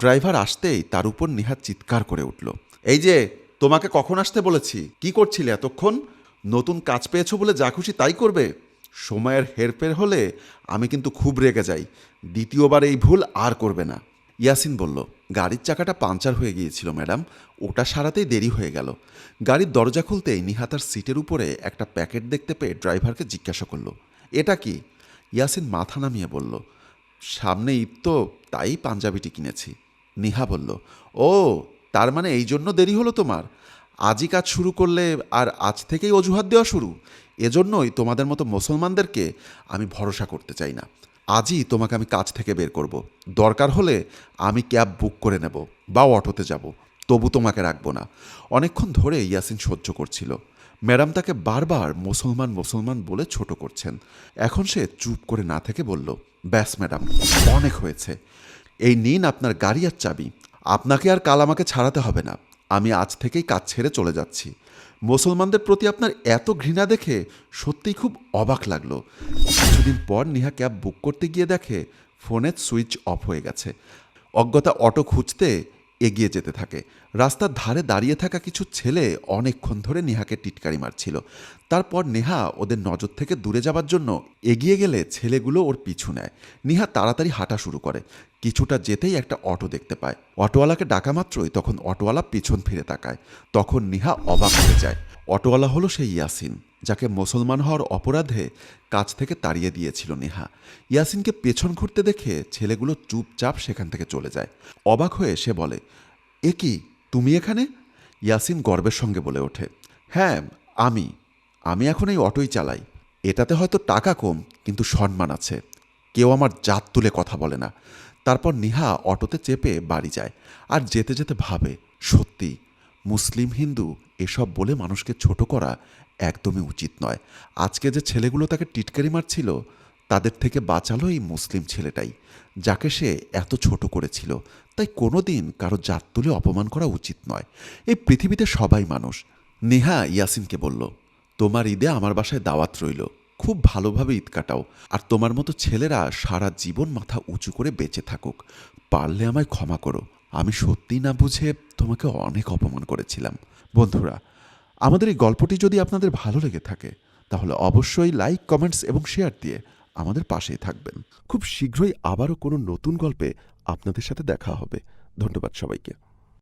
Driver আসতেই তার উপর নিহাত চিৎকার করে উঠল, এই যে, তোমাকে কখন আসতে বলেছি? কি করছিলে এতক্ষণ? নতুন কাজ পেয়েছো বলে যা খুশি তাই করবে? সময়ের হেরফের হলে আমি কিন্তু খুব রেগে যাই। দ্বিতীয়বার এই ভুল আর করবে না। ইয়াসিন বলল, গাড়ির চাকাটা পাঞ্চার হয়ে গিয়েছিল ম্যাডাম, ওটা সারাতেই দেরি হয়ে গেল। গাড়ির দরজা খুলতেই নিহাতার সিটের উপরে একটা প্যাকেট দেখতে পেয়ে ড্রাইভারকে জিজ্ঞাসা করলো, এটা কি? ইয়াসিন মাথা নামিয়ে বলল, সামনে ঈদ তো, তাই পাঞ্জাবিটি কিনেছি। নিহা বলল, ও, তার মানে এই জন্য দেরি হলো তোমার? আজই কাজ শুরু করলে আর আজ থেকেই অজুহাত দেওয়া শুরু? এজন্যই তোমাদের মতো মুসলমানদেরকে আমি ভরসা করতে চাই না। আজই তোমাকে আমি কাজ থেকে বের করব। দরকার হলে আমি ক্যাব বুক করে নেব বা অটোতে যাব, তবু তোমাকে রাখবো না। অনেকক্ষণ ধরে ইয়াসিন সহ্য করছিল। ম্যাডাম তাকে বারবার মুসলমান মুসলমান বলে ছোট করছেন। এখন সে চুপ করে না থেকে বলল, ব্যাস ম্যাডাম, অনেক হয়েছে। এই নিন আপনার গাড়ি আর চাবি। আপনাকে আর কাল আমাকে ছাড়াতে হবে না। আমি আজ থেকেই কাজ ছেড়ে চলে যাচ্ছি। মুসলমানদের প্রতি আপনার এত ঘৃণা দেখে সত্যিই খুব অবাক লাগলো। কিছুদিন পর নিহা ক্যাব বুক করতে গিয়ে দেখে ফোনের সুইচ অফ হয়ে গেছে। অজ্ঞতা অটো খুঁজতে এগিয়ে যেতে থাকে। রাস্তার ধারে দাঁড়িয়ে থাকা কিছু ছেলে অনেকক্ষণ ধরে নেহাকে টিটকারি মারছিল। তারপর নেহা ওদের নজর থেকে দূরে যাবার জন্য এগিয়ে গেলে ছেলেগুলো ওর পিছু নেয়। নিহা তাড়াতাড়ি হাঁটা শুরু করে। কিছুটা যেতেই একটা অটো দেখতে পায়। অটোওয়ালাকে ডাকা মাত্রই তখন অটোওয়ালা পিছন ফিরে তাকায়। তখন নিহা অবাক হয়ে যায়। অটোওয়ালা হলো সেই ইয়াসিন, যাকে মুসলমান হওয়ার অপরাধে কাজ থেকে তাড়িয়ে দিয়েছিল নেহা। ইয়াসিনকে পেছন ঘুরতে দেখে ছেলেগুলো চুপচাপ সেখান থেকে চলে যায়। অবাক হয়ে সে বলে, এ কি, তুমি এখানে? ইয়াসিন গর্বের সঙ্গে বলে ওঠে, হ্যাঁ, আমি এখন এই অটোই চালাই। এটাতে হয়তো টাকা কম, কিন্তু সম্মান আছে। কেউ আমার জাত তুলে কথা বলে না। তারপর নিহা অটোতে চেপে বাড়ি যায়। আর যেতে যেতে ভাবে, সত্যি মুসলিম হিন্দু এসব বলে মানুষকে ছোট করা একদমই উচিত নয়। আজকে যে ছেলেগুলো তাকে টিটকারি মারছিল, তাদের থেকে বাঁচালো এই মুসলিম ছেলেটাই, যাকে সে এত ছোট করেছিল। তাই কোনো দিন কারো জাত তুলে অপমান করা উচিত নয়। এই পৃথিবীতে সবাই মানুষ। নেহা ইয়াসিনকে বলল, তোমার ঈদে আমার বাসায় দাওয়াত রইল। খুব ভালোভাবে ঈদ কাটাও। আর তোমার মতো ছেলেরা সারা জীবন মাথা উঁচু করে বেঁচে থাকুক। পারলে আমায় ক্ষমা করো। আমি সত্যিই না বুঝে তোমাকে অনেক অপমান করেছিলাম। বন্ধুরা, আমাদের এই গল্পটি যদি আপনাদের ভালো লেগে থাকে, তাহলে অবশ্যই লাইক, কমেন্টস এবং শেয়ার দিয়ে আমাদের পাশেই থাকবেন। খুব শীঘ্রই আবারও কোনো নতুন গল্পে আপনাদের সাথে দেখা হবে। ধন্যবাদ সবাইকে।